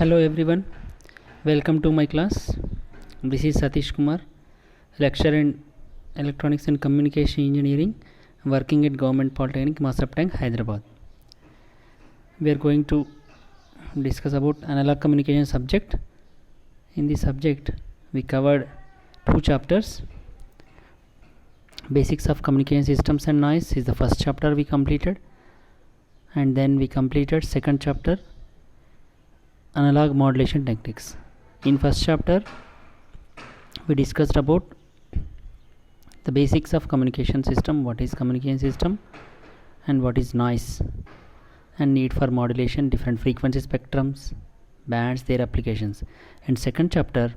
Hello everyone, welcome to my class. This is Satish Kumar, lecturer in Electronics and Communication Engineering, working at Government Polytechnic, Masarapatnam, Hyderabad. We are going to discuss about analog communication subject. In this subject, we covered 2 chapters. Basics of communication systems and noise is the first chapter we completed, and then we completed second chapter, analog modulation techniques. In first chapter we discussed about the basics of communication system, what is communication system and what is noise, and need for modulation, different frequency spectrums, bands, their applications. In second chapter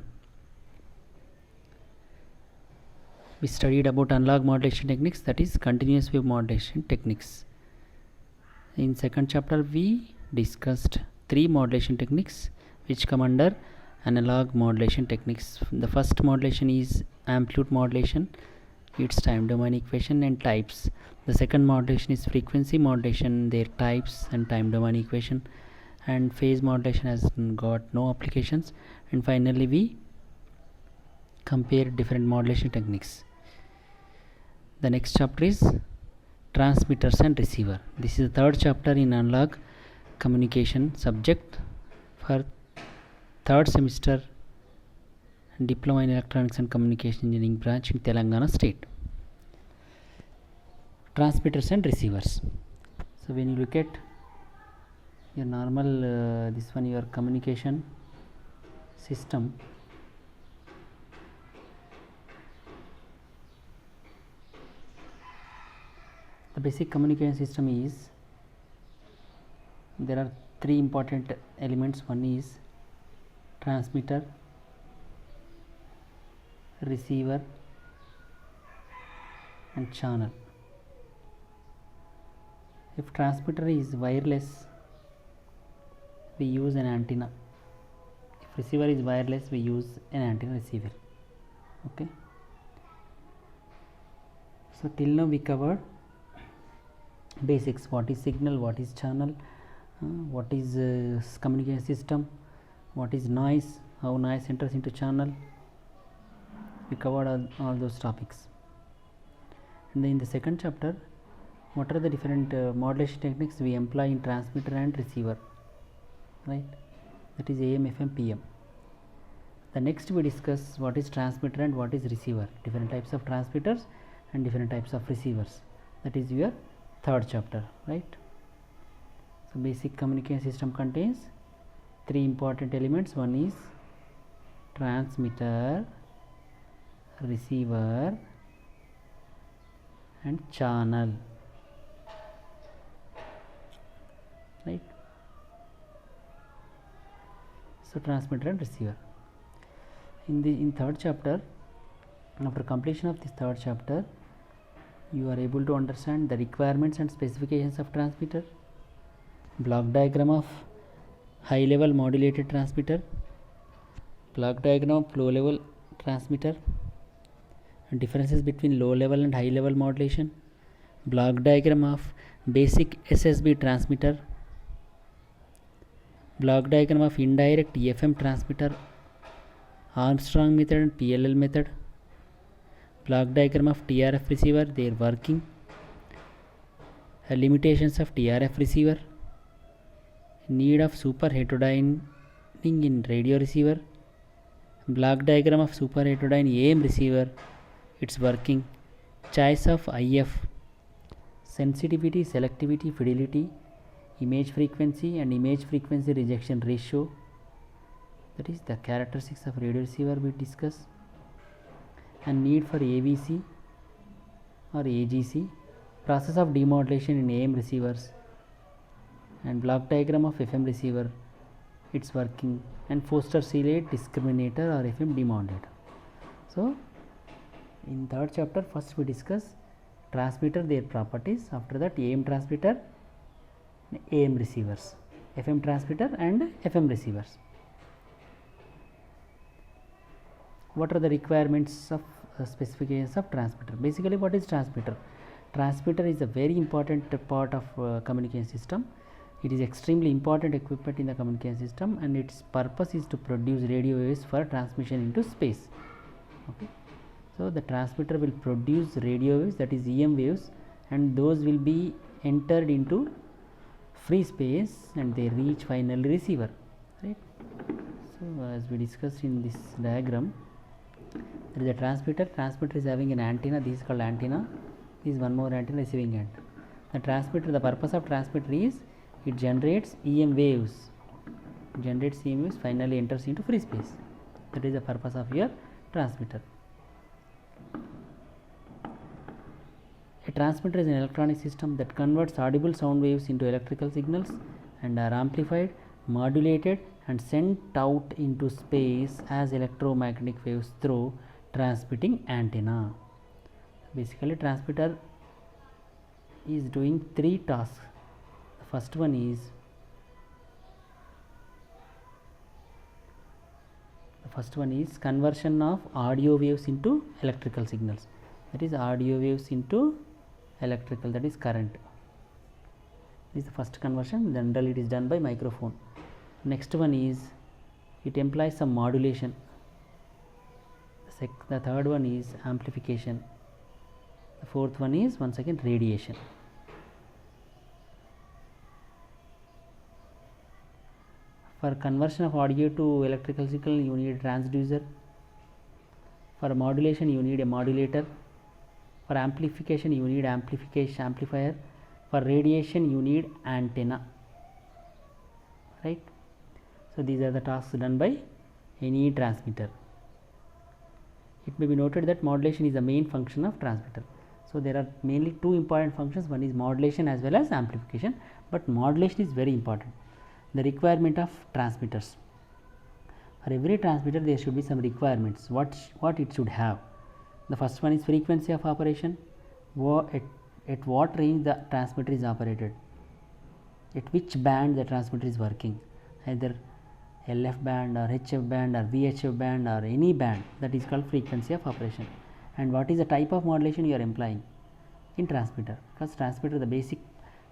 we studied about analog modulation techniques, that is continuous wave modulation techniques. In second chapter we discussed 3 modulation techniques which come under analog modulation techniques. The first modulation is amplitude modulation, its time domain equation and types. The second modulation is frequency modulation, their types and time domain equation, and phase modulation has got no applications. And finally we compare different modulation techniques. The next chapter is transmitters and receiver. This is the third chapter in analog communication subject for third semester diploma in electronics and communication engineering branch in Telangana state. Transmitters and receivers. So when you look at your normal this one, your communication system, the basic communication system is, there are 3 important elements. One is transmitter, receiver and channel. If transmitter is wireless, we use an antenna. If receiver is wireless, we use an antenna receiver. Okay, so till now we covered basics: what is signal, what is channel, what is communication system, what is noise, how noise enters into channel. We covered all those topics. And then in the second chapter, what are the different modulation techniques we employ in transmitter and receiver, right? That is AM, FM, PM. The next we discuss what is transmitter and what is receiver, different types of transmitters and different types of receivers. That is your third chapter, right? So basic communication system contains 3 important elements. One is transmitter, receiver and channel, right? So transmitter and receiver. In third chapter, after completion of this third chapter, you are able to understand the requirements and specifications of transmitter, block diagram of high level modulated transmitter, block diagram of low level transmitter, and differences between low level and high level modulation, block diagram of basic SSB transmitter, block diagram of indirect FM transmitter, Armstrong method and PLL method, block diagram of TRF receiver, their working, limitations of TRF receiver, need of super heterodyning in radio receiver, block diagram of super heterodyne AM receiver, its working, choice of IF, sensitivity, selectivity, fidelity, image frequency and image frequency rejection ratio. That is the characteristics of radio receiver we discuss, and need for AVC or AGC, process of demodulation in AM receivers, and block diagram of FM receiver, its working, and Foster-Seeley discriminator or FM demodulator. So in third chapter, first we discuss transmitter, their properties. After that, AM transmitter, AM receivers, FM transmitter and FM receivers. What are the requirements of specifications of transmitter? Basically, what is transmitter? Transmitter is a very important part of communication system. It is extremely important equipment in the communication system, and its purpose is to produce radio waves for transmission into space. Okay. So the transmitter will produce radio waves, that is EM waves, and those will be entered into free space and they reach finally receiver, right. So as we discussed in this diagram, there is a transmitter is having an antenna, this is called antenna, this is one more antenna, receiving end. The transmitter, the purpose of transmitter is it generates EM waves, finally enters into free space. That is the purpose of your transmitter. A transmitter is an electronic system that converts audible sound waves into electrical signals and are amplified, modulated and sent out into space as electromagnetic waves through transmitting antenna. Basically, transmitter is doing three tasks. The first one is conversion of audio waves into electrical signals, that is audio waves into electrical, that is current. This is the first conversion. Generally it is done by microphone. Next one is it implies some modulation. The third one is amplification. The fourth one is once again radiation. For conversion of audio to electrical signal, you need a transducer. For modulation, you need a modulator. For amplification, you need amplifier. For radiation, you need antenna, right. So these are the tasks done by any transmitter. It may be noted that modulation is the main function of transmitter. So there are mainly two important functions, one is modulation as well as amplification, but modulation is very important. The requirement of transmitters. For every transmitter there should be some requirements, what it should have. The first one is frequency of operation, at what range the transmitter is operated, at which band the transmitter is working, either LF band or HF band or VHF band or any band, that is called frequency of operation. And what is the type of modulation you are employing in transmitter, because transmitter, the basic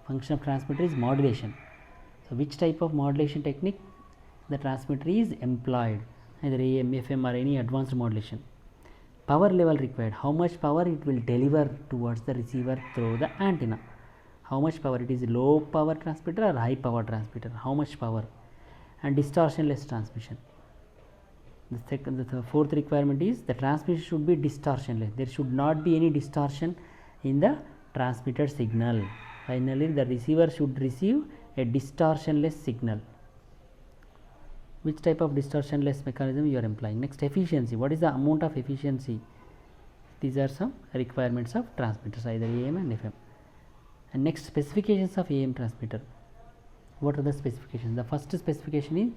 function of transmitter is modulation. So which type of modulation technique the transmitter is employed, either AM, FM or any advanced modulation. Power level required, how much power it will deliver towards the receiver through the antenna, how much power, it is low power transmitter or high power transmitter, how much power. And distortionless transmission. The fourth requirement is the transmission should be distortionless, there should not be any distortion in the transmitted signal. Finally the receiver should receive a distortionless signal. Which type of distortionless mechanism you are employing. Next, efficiency, what is the amount of efficiency. These are some requirements of transmitters, either AM and FM. And next, specifications of AM transmitter. What are the specifications? The first specification is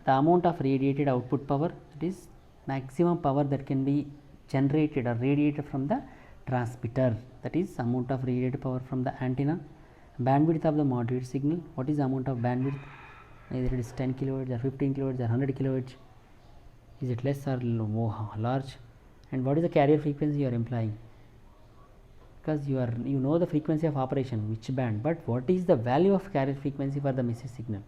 the amount of radiated output power, that is maximum power that can be generated or radiated from the transmitter, that is amount of radiated power from the antenna. Bandwidth of the modulated signal, what is the amount of bandwidth, either it is 10 kilohertz or 15 kilohertz or 100 kilohertz, is it less or large. And what is the carrier frequency you are employing, because you know the frequency of operation, which band, but what is the value of carrier frequency for the message signal,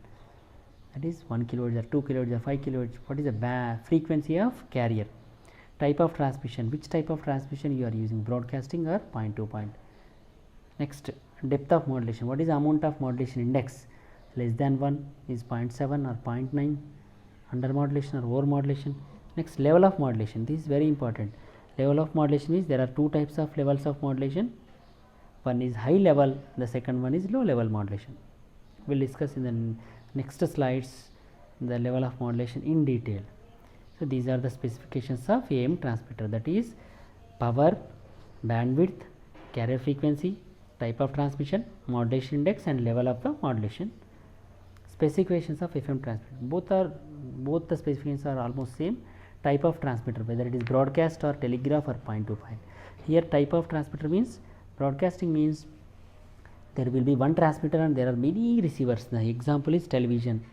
that is 1 kilohertz or 2 kilohertz or 5 kilohertz, what is the frequency of carrier. Type of transmission, which type of transmission you are using, broadcasting or point to point. Next, depth of modulation, what is the amount of modulation index, less than 1 is 0.7 or 0.9, under modulation or over modulation. Next, level of modulation, this is very important. Level of modulation is there are two types of levels of modulation, one is high level, the second one is low level modulation. We will discuss in the next slides the level of modulation in detail. So these are the specifications of AM transmitter, that is power, bandwidth, carrier frequency, type of transmission, modulation index and level of the modulation. Specifications of FM transmitter, both the specifications are almost same. Type of transmitter, whether it is broadcast or telegraph or point to point. Here type of transmitter means, broadcasting means there will be one transmitter and there are many receivers. The example is television,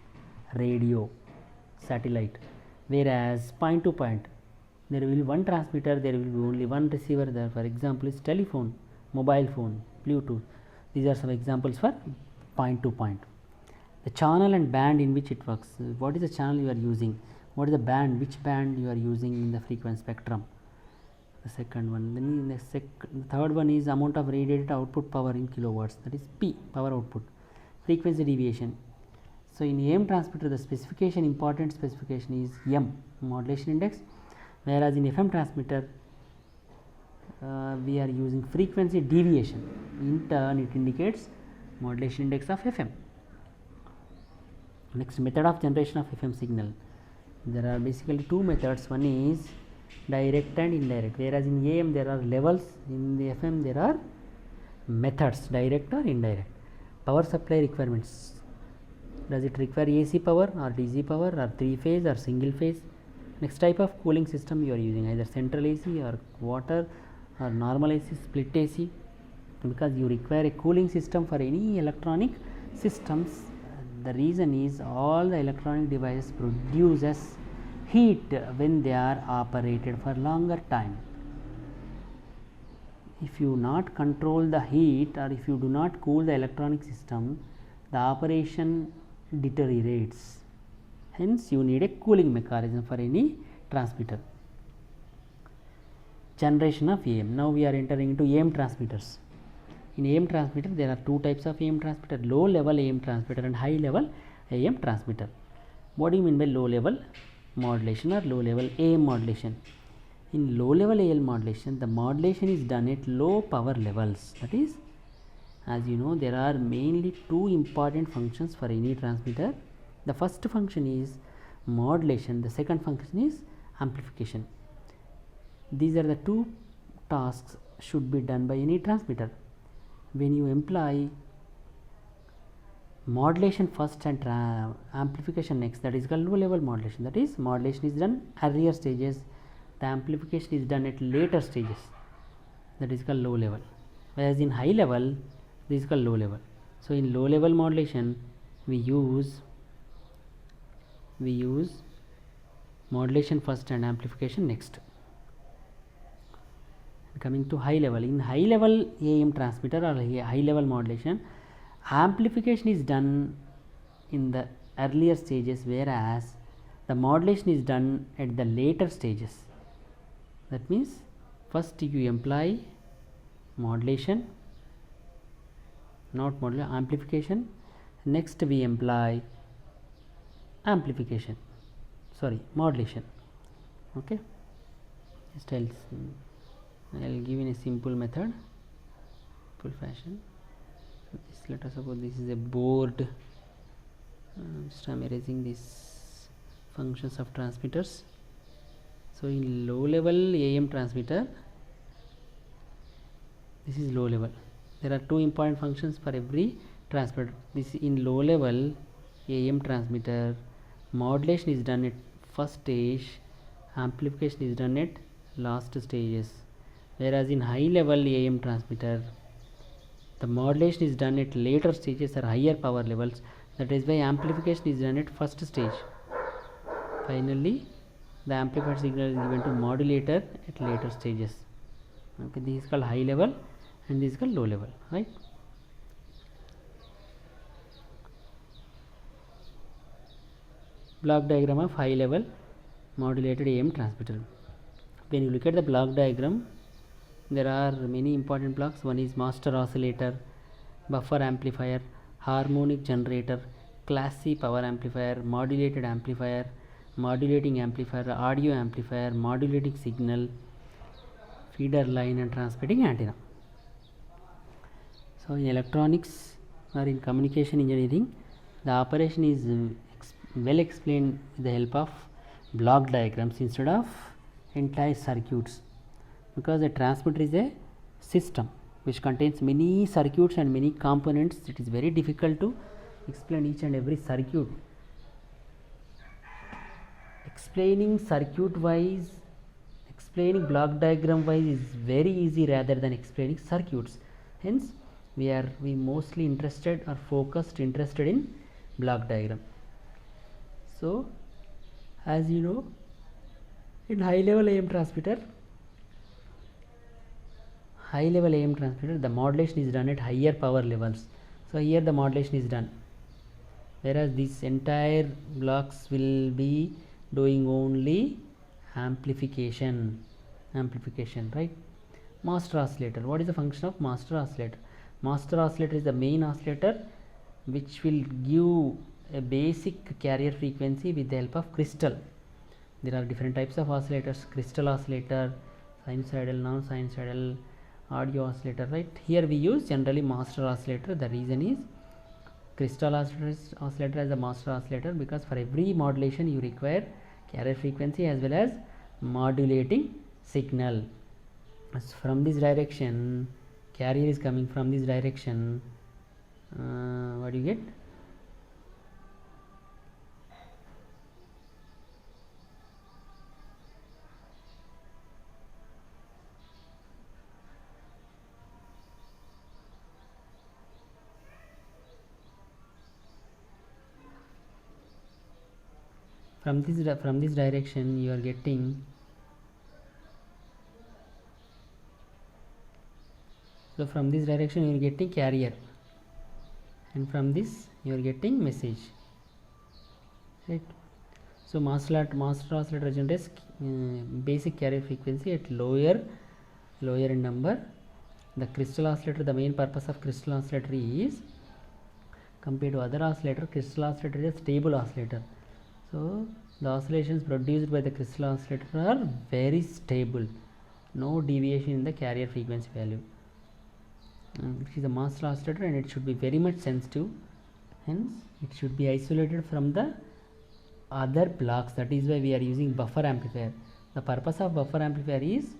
radio, satellite. Whereas point to point, there will be one transmitter, there will be only one receiver. There, for example, is telephone, mobile phone, Bluetooth. These are some examples for point to point. the channel and band in which it works. What is the channel you are using, what is the band, which band you are using in the frequency spectrum, the second one. Then the third one is amount of radiated output power in kilowatts, that is P, power output. Frequency deviation. So in AM transmitter the specification, important specification is M, modulation index, whereas in FM transmitter we are using frequency deviation. In turn it indicates modulation index of FM. Next, method of generation of FM signal. There are basically two methods. One is direct and indirect, whereas in AM there are levels, in the FM there are methods, direct or indirect. Power supply requirements. Does it require AC power or DC power or 3-phase or single phase? Next, type of cooling system you are using, either central AC or water or normal AC, split AC, because you require a cooling system for any electronic systems. The reason is all the electronic devices produces heat when they are operated for longer time. If you not control the heat or if you do not cool the electronic system, the operation deteriorates. Hence you need a cooling mechanism for any transmitter. Generation of AM. Now we are entering into AM transmitters. In AM transmitter there are two types of AM transmitter, low level AM transmitter and high level AM transmitter. What do you mean by low level modulation or low level AM modulation? In low level AM modulation, the modulation is done at low power levels. That is, as you know, there are mainly two important functions for any transmitter. The first function is modulation, the second function is amplification. These are the two tasks should be done by any transmitter. When you employ modulation first and amplification next, that is called low level modulation. That is, modulation is done earlier stages, the amplification is done at later stages, that is called low level. Whereas in high level, this is called low level. So in low level modulation we use modulation first and amplification next. Coming to high level, in high level AM transmitter or high level modulation, amplification is done in the earlier stages, whereas the modulation is done at the later stages. That means first you employ modulation, not modulation, amplification, next we employ amplification, modulation. Okay, just I'll give in a simple method, simple fashion. So this, let us suppose this is a board. Just I am erasing these functions of transmitters. So in low level AM transmitter, this is low level. There are two important functions for every transmitter. This in low level AM transmitter, modulation is done at first stage, amplification is done at last stages. Whereas in high level AM transmitter, the modulation is done at later stages or higher power levels. That is why amplification is done at first stage. Finally, the amplified signal is given to modulator at later stages. Okay, this is called high level and this is called low level, right? Block diagram of high level modulated AM transmitter. When you look at the block diagram, there are many important blocks. One is master oscillator, buffer amplifier, harmonic generator, class C power amplifier, modulated amplifier, modulating amplifier, audio amplifier, modulating signal, feeder line and transmitting antenna. So in electronics or in communication engineering, the operation is well explained with the help of block diagrams instead of entire circuits, because a transmitter is a system which contains many circuits and many components. It is very difficult to explain each and every circuit. Explaining circuit wise, explaining block diagram wise is very easy rather than explaining circuits. Hence we mostly interested in block diagram. So as you know, in high level AM transmitter, the modulation is done at higher power levels. So here the modulation is done whereas this entire blocks will be doing only amplification, right? Master oscillator. What is the function of master oscillator? Master oscillator is the main oscillator which will give a basic carrier frequency with the help of crystal. There are different types of oscillators: crystal oscillator, sinusoidal, non-sinusoidal, audio oscillator, right? Here we use generally master oscillator. The reason is crystal oscillator as a master oscillator because for every modulation you require carrier frequency as well as modulating signal. As from this direction, carrier is coming from this direction. What do you get? From this direction you are getting, so from this direction you are getting carrier, and from this you are getting message, right? So master oscillator generates basic carrier frequency at lower in number. The crystal oscillator, the main purpose of crystal oscillator is, compared to other oscillator, crystal oscillator is a stable oscillator. So the oscillations produced by the crystal oscillator are very stable, no deviation in the carrier frequency value. It is a master oscillator and it should be very much sensitive, hence it should be isolated from the other blocks. That is why we are using buffer amplifier. The purpose of buffer amplifier is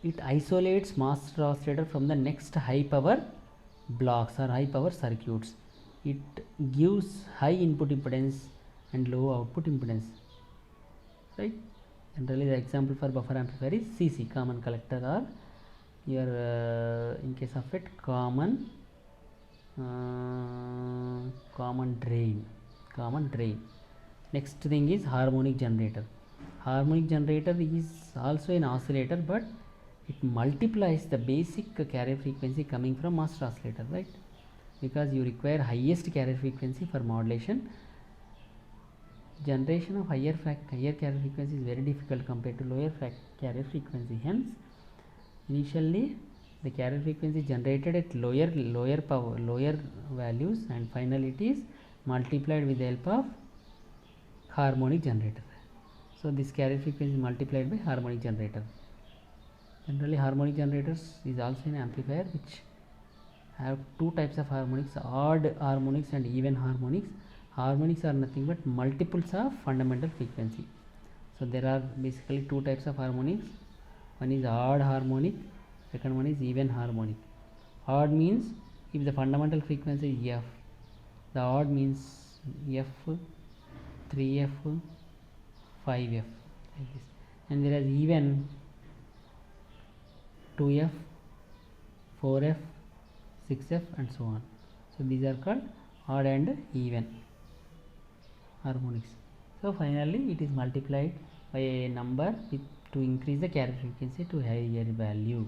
it isolates master oscillator from the next high power blocks or high power circuits. It gives high input impedance and low output impedance, right? Generally the example for buffer amplifier is CC, common collector, or your in case of it common drain. Next thing is harmonic generator. Harmonic generator is also an oscillator, but it multiplies the basic carrier frequency coming from master oscillator, right? Because you require highest carrier frequency for modulation. Generation of higher carrier frequency is very difficult compared to lower carrier frequency. Hence, initially the carrier frequency generated at lower values, and finally it is multiplied with the help of harmonic generator. So this carrier frequency is multiplied by harmonic generator. Generally harmonic generators is also an amplifier which have two types of harmonics: odd harmonics and even harmonics. Harmonics are nothing but multiples of fundamental frequency. So there are basically two types of harmonics. One is odd harmonic, second one is even harmonic. Odd means if the fundamental frequency is F, the odd means F, 3F, 5F, like this. And there is even 2F, 4F, 6F and so on. So these are called odd and even harmonics. So finally it is multiplied by a number to increase the carrier frequency to higher value.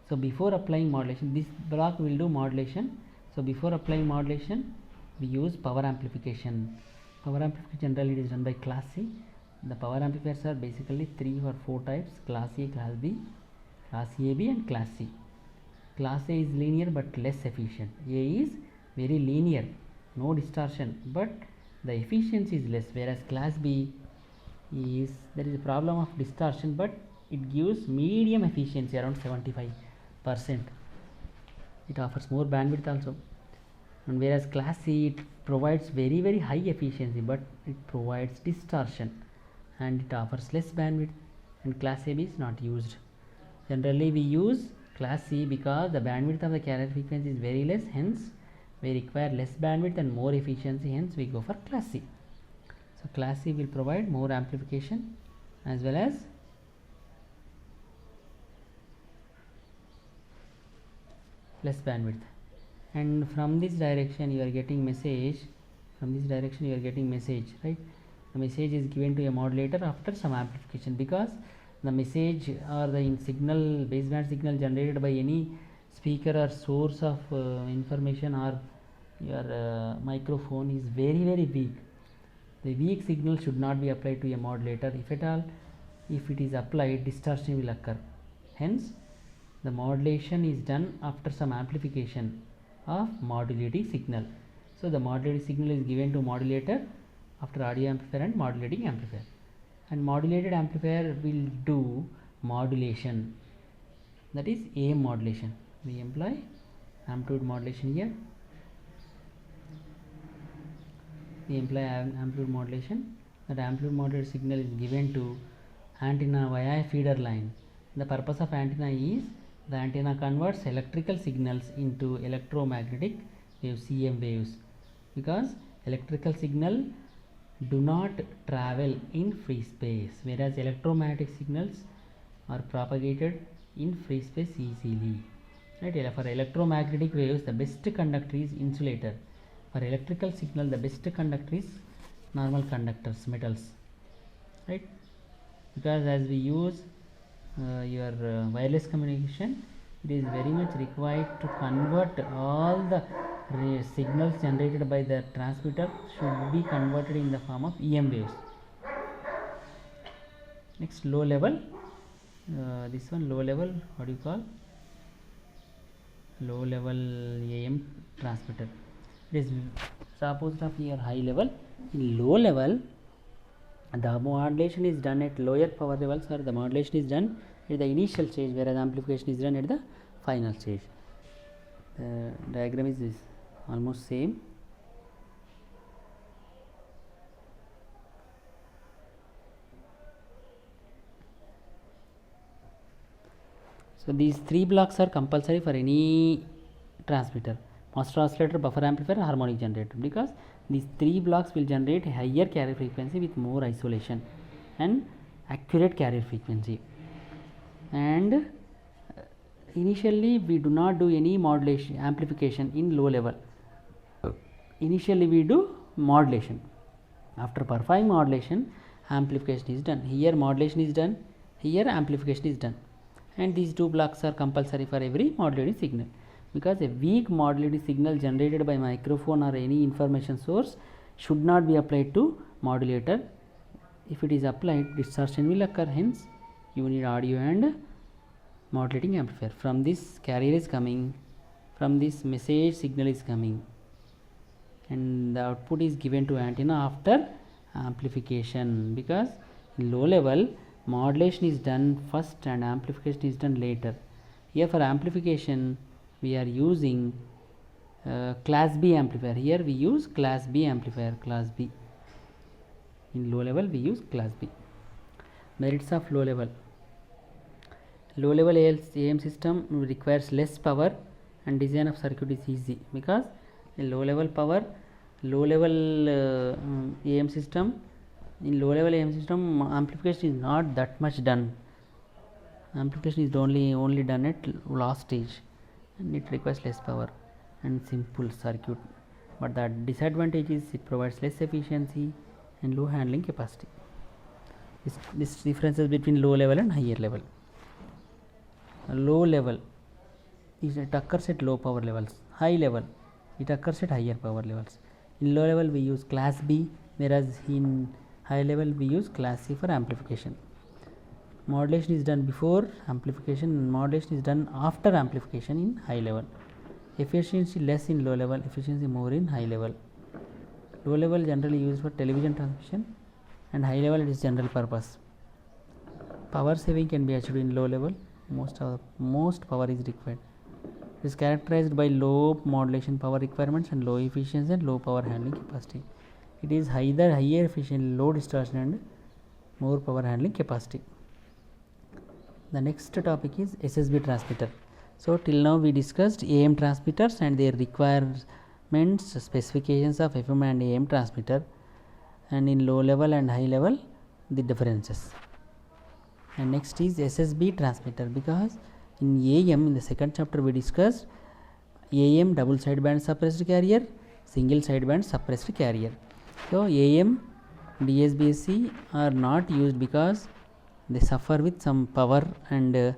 So before applying modulation, this block will do modulation. So before applying modulation, we use power amplification. Power amplification generally it is done by class C. The power amplifiers are basically 3 or 4 types: class A, class B, class AB and class C. Class A is linear but less efficient. A is very linear, no distortion, but the efficiency is less, whereas class B is, there is a problem of distortion, but it gives medium efficiency around 75%. It offers more bandwidth also. And whereas class C, it provides very high efficiency, but it provides distortion and it offers less bandwidth, and class AB is not used. Generally we use class C because the bandwidth of the carrier frequency is very less, hence we require less bandwidth and more efficiency, hence we go for class C. So class C will provide more amplification as well as less bandwidth. And from this direction you are getting message, right? The message is given to a modulator after some amplification, because the message or the baseband signal generated by any speaker or source of information or your microphone is very weak, the weak signal should not be applied to a modulator. If at all, if it is applied, distortion will occur. Hence, the modulation is done after some amplification of modulating signal. So, the modulating signal is given to modulator after audio amplifier and modulating amplifier, and modulated amplifier will do modulation, that is AM modulation. We employ amplitude modulation here. We employ amplitude modulation. That amplitude modulated signal is given to antenna via a feeder line. The purpose of antenna is the antenna converts electrical signals into electromagnetic waves, CM waves, because electrical signal do not travel in free space, whereas electromagnetic signals are propagated in free space easily. Right? For electromagnetic waves, the best conductor is insulator. For electrical signal, the best conductor is normal conductors, metals. Right? Because as we use your wireless communication, it is very much required to convert all the signals generated by the transmitter should be converted in the form of EM waves. Next, low level. This one low level, what do you call? Low level AM transmitter. It is opposite of your high level. In low level, the modulation is done at lower power levels, or the modulation is done at the initial stage, whereas amplification is done at the final stage. The diagram is this, almost same. So these three blocks are compulsory for any transmitter: master oscillator, buffer amplifier, harmonic generator, because these three blocks will generate a higher carrier frequency with more isolation and accurate carrier frequency. And initially we do not do any modulation amplification in low level. Initially we do modulation. After performing modulation, amplification is done. Here modulation is done, here amplification is done, and these two blocks are compulsory for every modulating signal, because a weak modulating signal generated by microphone or any information source should not be applied to modulator. If it is applied, distortion will occur. Hence, you need audio and modulating amplifier. From this carrier is coming, from this message signal is coming, and the output is given to antenna after amplification, because in low level modulation is done first and amplification is done later. Here for amplification we are using class B amplifier. Here we use class B amplifier, class B. In low level we use class B. Merits of low level. Low level AM system requires less power and design of circuit is easy, because in low level power, low level AM system, in low level AM system amplification is not that much done. Amplification is only done at last stage, and it requires less power and simple circuit, but the disadvantage is it provides less efficiency and low handling capacity. This differences between low level and higher level. Low level it occurs at low power levels. High level it occurs at higher power levels. In low level we use class B, whereas in high level we use class C for amplification. Modulation is done before amplification, and modulation is done after amplification in high level. Efficiency less in low level, efficiency more in high level. Low level generally used for television transmission, and high level it is general purpose. Power saving can be achieved in low level. Most power is required. It is characterized by low modulation power requirements and low efficiency and low power handling capacity. It is either higher efficiency, low distortion and more power handling capacity. The next topic is SSB transmitter. So till now we discussed AM transmitters and their requirements, specifications of FM and AM transmitter, and in low level and high level the differences. And next is SSB transmitter, because in AM, in the second chapter we discussed AM double sideband suppressed carrier, single sideband suppressed carrier. So AM DSBC are not used because they suffer with some power and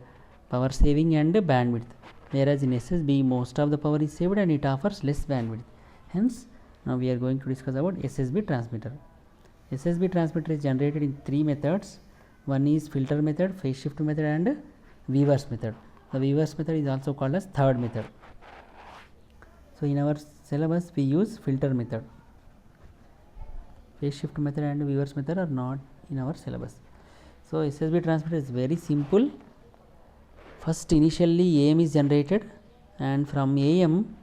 power saving and bandwidth, whereas in SSB most of the power is saved and it offers less bandwidth. Hence, now we are going to discuss about SSB transmitter. SSB transmitter is generated in three methods. One is filter method, phase shift method, and Weaver's method. The Weaver's method is also called as third method. So in our syllabus we use filter method. Phase shift method and Weaver's method are not in our syllabus. So SSB transmitter is very simple. First, initially AM is generated, and from AM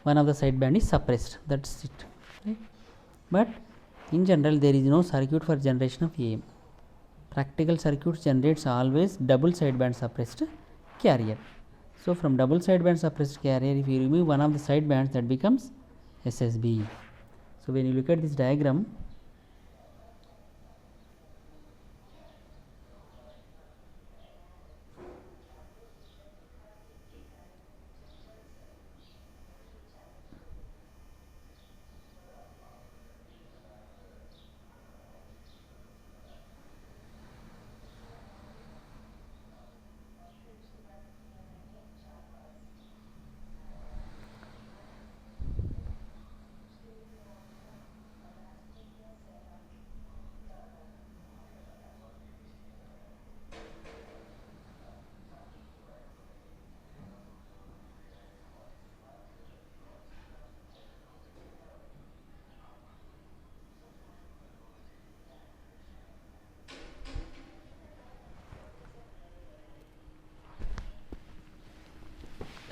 one of the sideband is suppressed. That's it. Right? But in general there is no circuit for generation of AM. Practical circuits generates always double sideband suppressed carrier. So from double sideband suppressed carrier, if you remove one of the sidebands, that becomes SSB. So when you look at this diagram,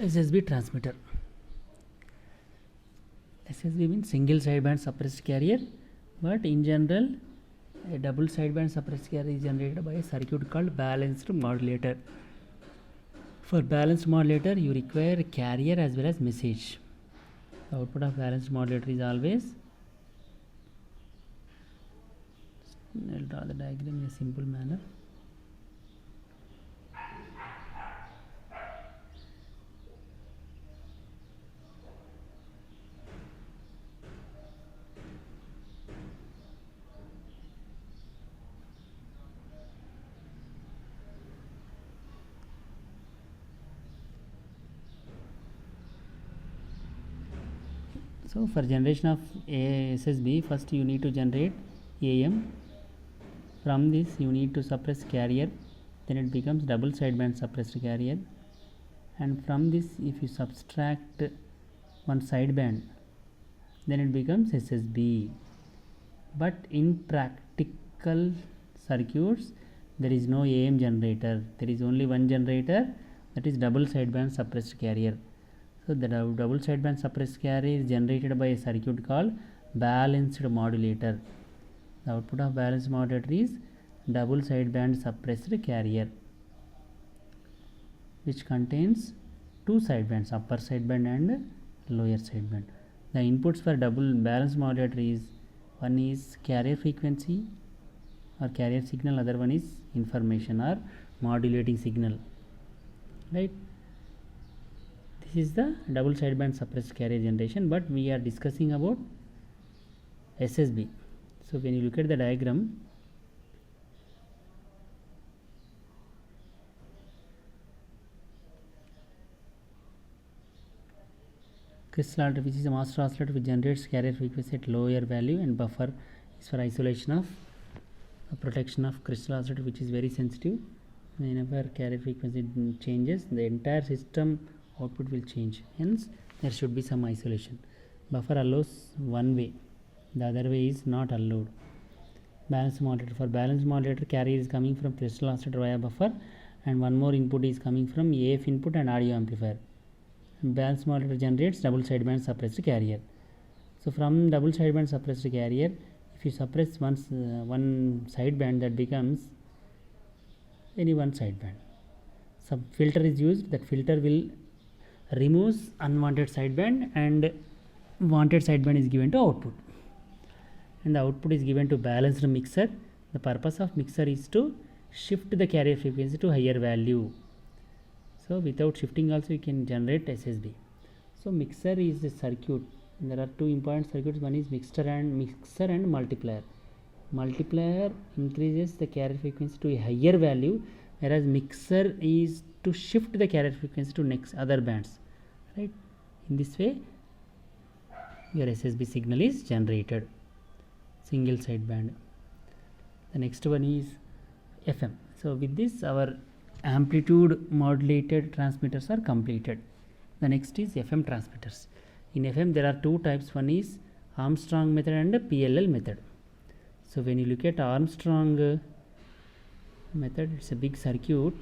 SSB transmitter. SSB means single sideband suppressed carrier, but in general a double sideband suppressed carrier is generated by a circuit called balanced modulator. For balanced modulator you require a carrier as well as message. The output of balanced modulator is always, I will draw the diagram in a simple manner. So for generation of SSB, first you need to generate AM. From this you need to suppress carrier, then it becomes double sideband suppressed carrier, and from this if you subtract one sideband, then it becomes SSB. But in practical circuits there is no AM generator, there is only one generator, that is double sideband suppressed carrier. So the double sideband suppressed carrier is generated by a circuit called balanced modulator. The output of balanced modulator is double sideband suppressed carrier, which contains two sidebands, upper sideband and lower sideband. The inputs for double balanced modulator is, one is carrier frequency or carrier signal, other one is information or modulating signal. Right? This is the double sideband suppressed carrier generation, but we are discussing about SSB. So when you look at the diagram, crystal oscillator, which is a master oscillator, which generates carrier frequency at lower value, and buffer is for isolation of protection of crystal oscillator, which is very sensitive. Whenever carrier frequency changes, the entire system output will change, hence there should be some isolation. Buffer allows one way, the other way is not allowed. Balanced modulator, for balanced modulator carrier is coming from crystal oscillator via buffer, and one more input is coming from AF input and audio amplifier. Balanced modulator generates double sideband suppressed carrier. So from double sideband suppressed carrier, if you suppress one sideband, that becomes any one sideband. Some filter is used, that filter will removes unwanted sideband and wanted sideband is given to output, and the output is given to balanced mixer. The purpose of mixer is to shift the carrier frequency to higher value. So without shifting also you can generate SSB. So mixer is a circuit. There are two important circuits. One is mixer and multiplier. Multiplier increases the carrier frequency to a higher value, whereas mixer is to shift the carrier frequency to next other bands. Right? In this way your SSB signal is generated, single sideband. The next one is FM. So with this our amplitude modulated transmitters are completed. The next is FM transmitters. In FM there are two types. One is Armstrong method and PLL method. So when you look at Armstrong method, it's a big circuit.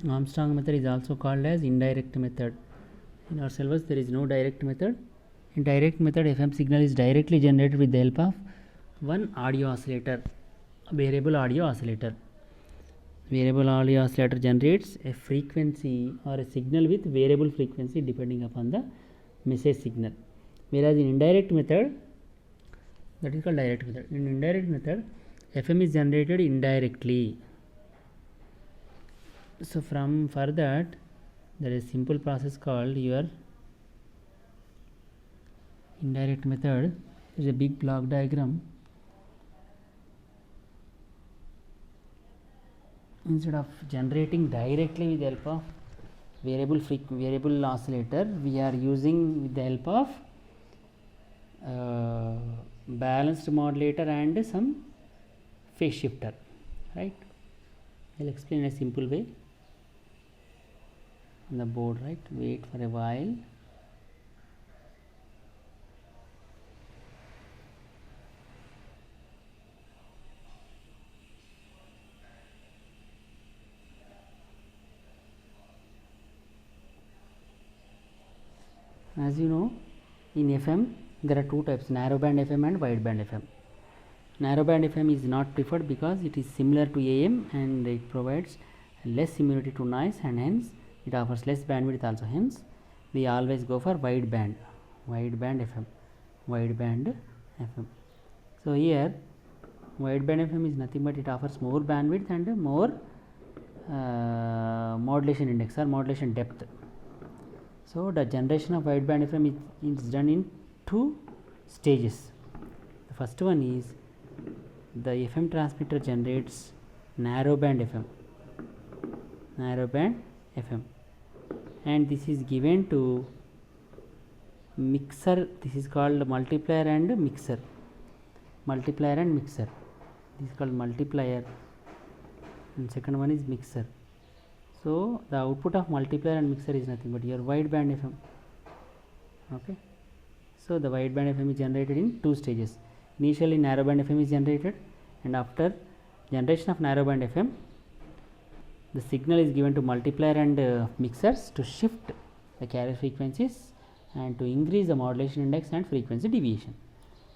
Armstrong method is also called as indirect method. In our syllabus there is no direct method. In direct method, FM signal is directly generated with the help of one audio oscillator, variable audio oscillator. Variable audio oscillator generates a frequency or a signal with variable frequency depending upon the message signal. Whereas in indirect method, that is called direct method. In indirect method, FM is generated indirectly. So for that, there is a simple process called your indirect method. Is a big block diagram. Instead of generating directly with the help of variable oscillator, we are using with the help of balanced modulator and some phase shifter, right? I'll explain in a simple way on the board, right? Wait for a while. As you know, in FM there are two types, narrowband FM and wideband FM. Narrowband FM is not preferred because it is similar to AM and it provides less immunity to noise and hence it offers less bandwidth also. Hence we always go for wideband FM. So here wideband FM is nothing but it offers more bandwidth and more modulation index or modulation depth. So the generation of wideband FM is done in two stages. The first one is the FM transmitter generates narrowband FM, and this is given to mixer. This is called multiplier and mixer. This is called multiplier, and second one is mixer. So the output of multiplier and mixer is nothing but your wideband FM. Okay. So the wideband FM is generated in two stages. Initially narrowband FM is generated, and after generation of narrowband FM, the signal is given to multiplier and mixers to shift the carrier frequencies and to increase the modulation index and frequency deviation,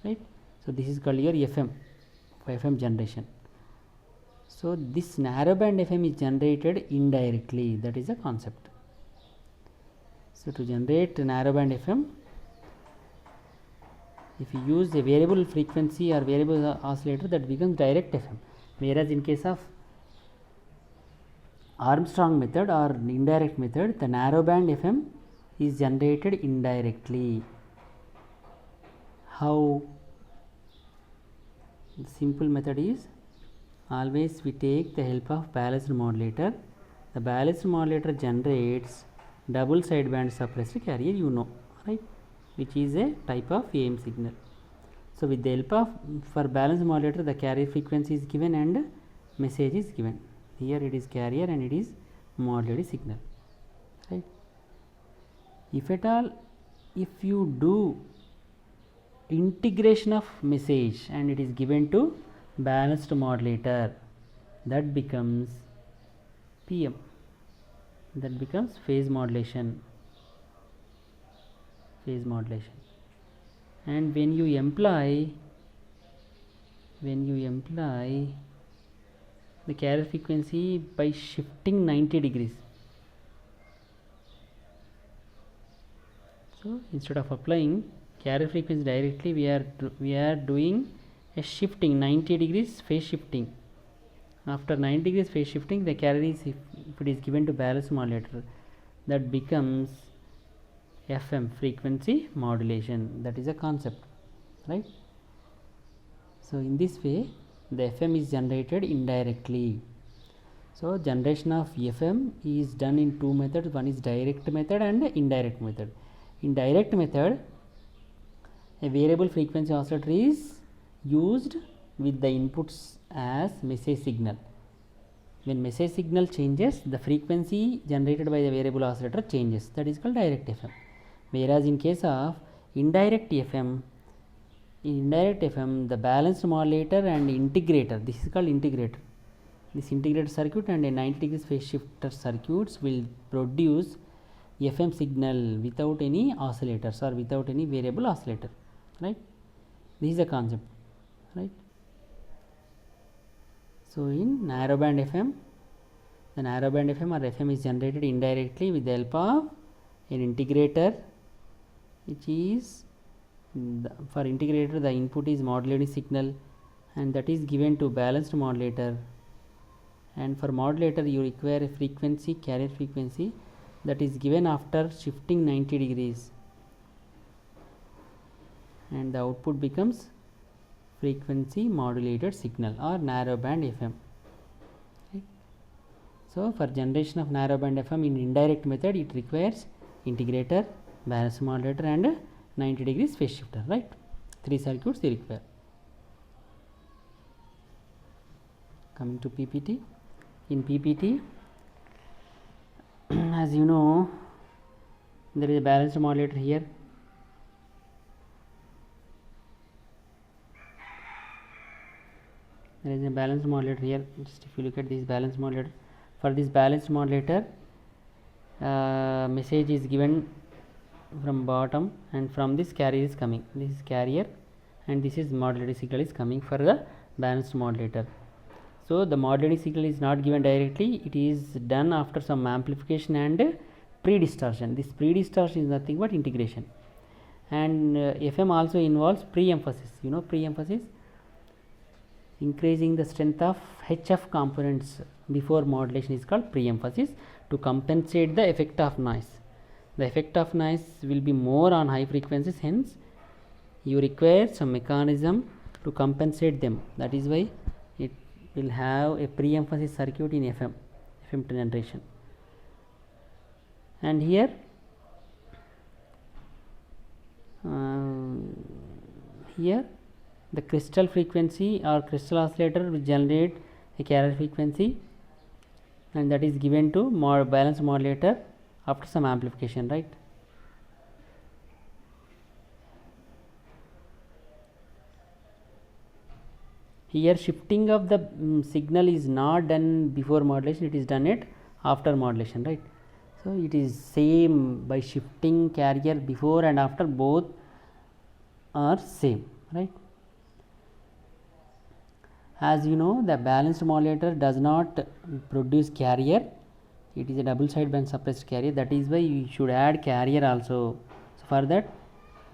right? So this is called your FM generation. So this narrowband FM is generated indirectly, that is a concept. So to generate narrowband FM, if you use a variable frequency or variable oscillator, that becomes direct FM. Whereas in case of Armstrong method or indirect method, the narrowband FM is generated indirectly. How? The simple method is, always we take the help of balanced modulator. The balanced modulator generates double sideband suppressed carrier, you know, right, which is a type of AM signal. So with the help of, for balanced modulator, the carrier frequency is given and message is given. Here it is carrier and it is modulated signal, right? If at all, if you do integration of message and it is given to balanced modulator, that becomes PM, that becomes phase modulation. And when you employ the carrier frequency by shifting 90 degrees, so instead of applying carrier frequency directly, we are doing a shifting 90 degrees phase shifting. After 90 degrees phase shifting, the carrier is, if it is given to balanced modulator, that becomes FM, frequency modulation. That is a concept, right? So in this way the FM is generated indirectly. So generation of FM is done in two methods. One is direct method and indirect method. In direct method, a variable frequency oscillator is used with the inputs as message signal. When message signal changes, the frequency generated by the variable oscillator changes. That is called direct FM. Whereas in case of indirect FM, the balanced modulator and integrator, this is called integrator. This integrated circuit and a 90 degrees phase shifter circuits will produce FM signal without any oscillators or without any variable oscillator, right? This is the concept, right? So in narrowband FM, the narrowband FM or FM is generated indirectly with the help of an integrator, which is for integrator the input is modulating signal, and that is given to balanced modulator. And for modulator you require a frequency, carrier frequency, that is given after shifting 90 degrees, and the output becomes frequency modulated signal or narrowband FM. Okay. So for generation of narrowband FM in indirect method, it requires integrator, balanced modulator and 90 degrees phase shifter, right? 3 circuits they require. Coming to PPT. In PPT, as you know, there is a balanced modulator here. There is a balanced modulator here. Just if you look at this balanced modulator, for this balanced modulator, message is given from bottom, and from this carrier is coming. This is carrier, and this is modulating signal is coming for the balanced modulator. So the modulating signal is not given directly, it is done after some amplification and pre-distortion. This pre-distortion is nothing but integration. And FM also involves pre-emphasis. You know pre-emphasis, increasing the strength of HF components before modulation is called pre-emphasis, to compensate the effect of noise. The effect of noise will be more on high frequencies, hence you require some mechanism to compensate them. That is why it will have a pre-emphasis circuit in FM generation. And here the crystal frequency or crystal oscillator will generate a carrier frequency, and that is given to balanced modulator after some amplification, right? Here shifting of the signal is not done before modulation, it is done it after modulation, right? So it is same by shifting carrier before and after, both are same, right? As you know, the balanced modulator does not produce carrier, it is a double sideband suppressed carrier. That is why you should add carrier also. So for that,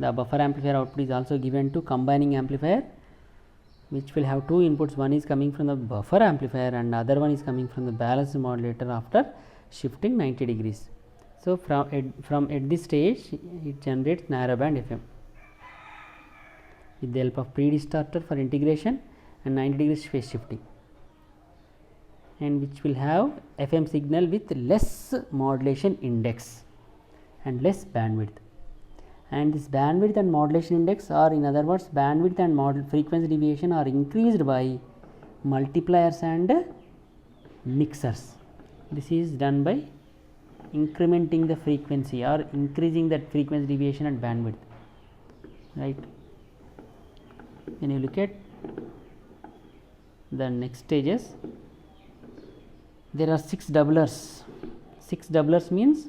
the buffer amplifier output is also given to combining amplifier, which will have 2 inputs. One is coming from the buffer amplifier and other one is coming from the balanced modulator after shifting 90 degrees. So from at this stage it generates narrowband FM with the help of pre-distorter for integration and 90 degrees phase shifting, and which will have FM signal with less modulation index and less bandwidth. And this bandwidth and modulation index, or in other words bandwidth and frequency deviation, are increased by multipliers and mixers. This is done by incrementing the frequency or increasing that frequency deviation and bandwidth, right? When you look at the next stages, there are 6 doublers. 6 doublers means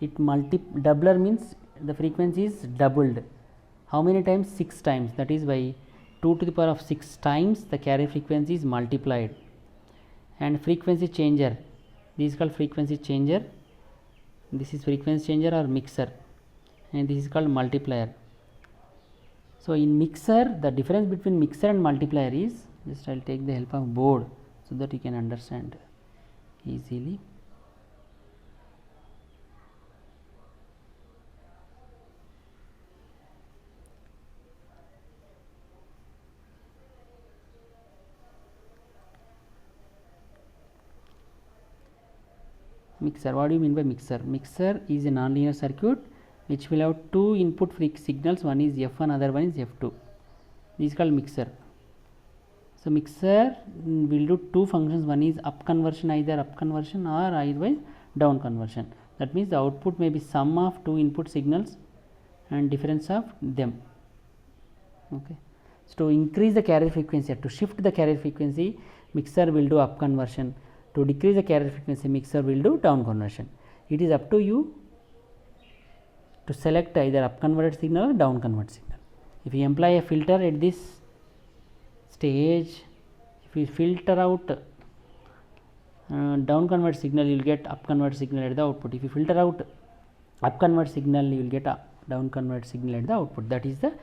doubler means the frequency is doubled. How many times? 6 times. That is by 2 to the power of 6 times the carrier frequency is multiplied. And frequency changer, this is called frequency changer, this is frequency changer or mixer, and this is called multiplier. So in mixer, the difference between mixer and multiplier is, just I will take the help of board so that you can understand easily. Mixer, what do you mean by mixer? Mixer is a nonlinear circuit which will have two input signals, one is F1, other one is F2. This is called mixer. So mixer will do two functions, one is up conversion, either up conversion or otherwise down conversion. That means the output may be sum of two input signals and difference of them. Okay. So to increase the carrier frequency, to shift the carrier frequency, mixer will do up conversion. To decrease the carrier frequency, mixer will do down conversion. It is up to you to select either up converted signal or down converted signal. If you apply a filter at this stage, if you filter out down converted signal, you will get up converted signal at the output. If you filter out up converted signal, you will get a down converted signal at the output. That is the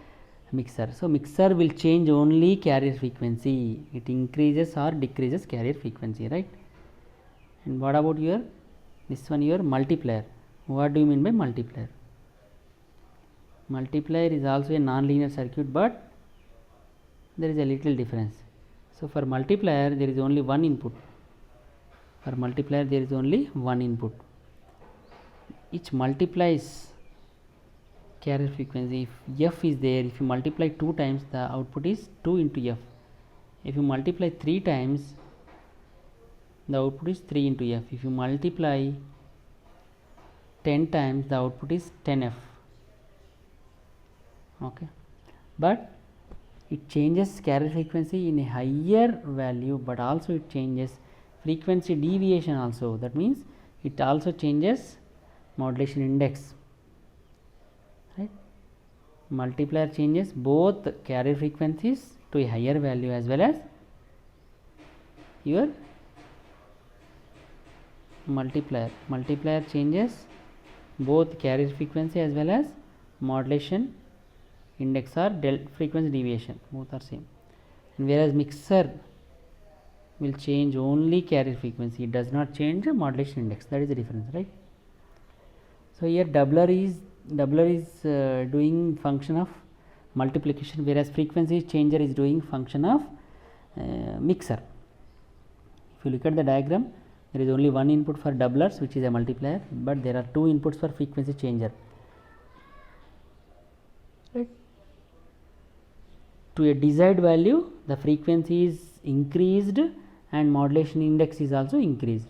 mixer. So mixer will change only carrier frequency. It increases or decreases carrier frequency, right? And what about your this one, your multiplier? What do you mean by multiplier? Multiplier is also a non-linear circuit, but there is a little difference. So for multiplier there is only one input. For multiplier there is only one input. Each multiplies carrier frequency. If f is there, if you multiply 2 times, the output is 2 into f. If you multiply 3 times, the output is 3 into f. If you multiply 10 times, the output is 10f. Okay, but it changes carrier frequency in a higher value, but also it changes frequency deviation also. That means it also changes modulation index, right? Multiplier changes both carrier frequencies to a higher value as well as your multiplier. Multiplier changes both carrier frequency as well as modulation index or frequency deviation, both are same. And whereas mixer will change only carrier frequency, it does not change the modulation index. That is the difference, right? So here doubler is doing function of multiplication, whereas frequency changer is doing function of mixer. If you look at the diagram, there is only one input for doublers, which is a multiplier, but there are two inputs for frequency changer, right? To a desired value, the frequency is increased and modulation index is also increased.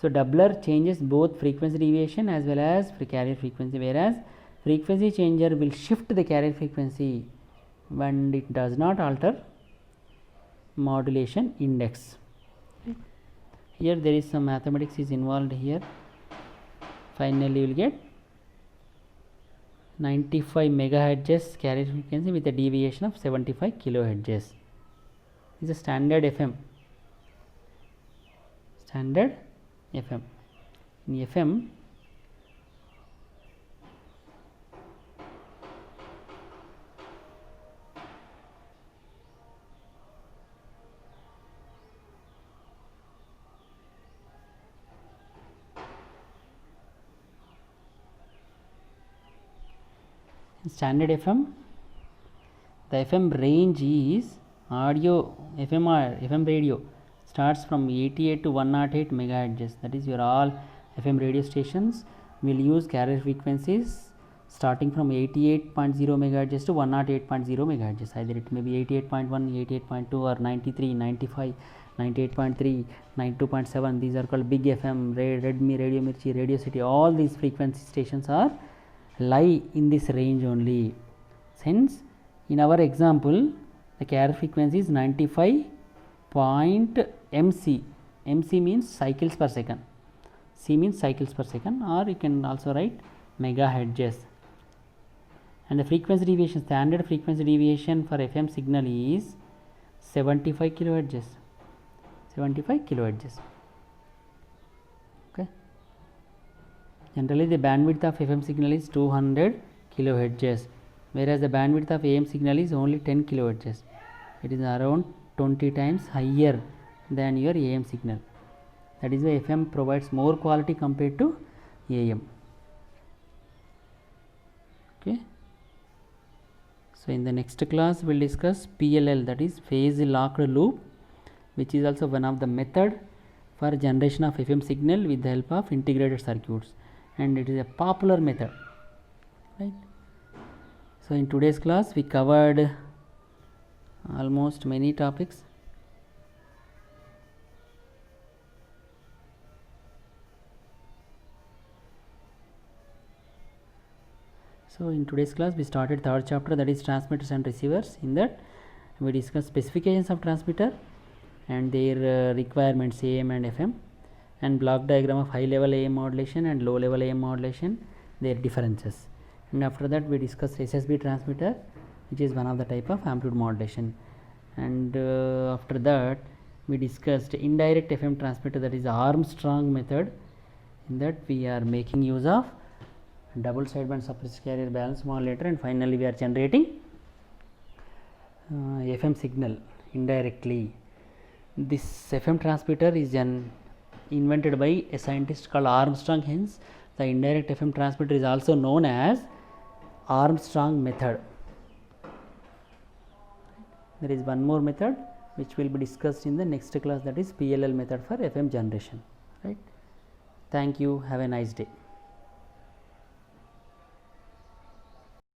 So doubler changes both frequency deviation as well as carrier frequency, whereas frequency changer will shift the carrier frequency when it does not alter modulation index. Here there is some mathematics is involved here. Finally you will get 95 megahertz carrier frequency with a deviation of 75 kilohertz. This is a standard FM. Standard FM. In FM, standard FM, the FM range is audio FM radio starts from 88 to 108 megahertz. That is, your all FM radio stations will use carrier frequencies starting from 88.0 megahertz to 108.0 megahertz. Either it may be 88.1, 88.2 or 93, 95, 98.3, 92.7. These are called big FM, Redmi, Radio Mirchi, Radio City. All these frequency stations are lie in this range only. Hence, in our example, the carrier frequency is 95 MC. MC means cycles per second. C means cycles per second, or you can also write megahertz. And the frequency deviation, standard frequency deviation for FM signal is 75 kilohertz. 75 kilohertz. Okay. Generally, the bandwidth of FM signal is 200 kilohertz, whereas the bandwidth of AM signal is only 10 kilohertz. It is around 20 times higher than your AM signal. That is why FM provides more quality compared to AM. Okay. So in the next class we will discuss PLL, that is phase locked loop, which is also one of the method for generation of FM signal with the help of integrated circuits, and it is a popular method. right? So in today's class we covered almost many topics. So in today's class we started third chapter, that is transmitters and receivers. In that we discussed specifications of transmitter and their requirements AM and FM, and block diagram of high level AM modulation and low level AM modulation, their differences. And after that we discussed SSB transmitter, which is one of the type of amplitude modulation. And after that we discussed indirect FM transmitter, that is Armstrong method. In that we are making use of double sideband suppressed carrier balance modulator, and finally we are generating FM signal indirectly. This FM transmitter is invented by a scientist called Armstrong. Hence the indirect FM transmitter is also known as Armstrong method. There is one more method which will be discussed in the next class, that is PLL method for FM generation, right? Thank you. Have a nice day.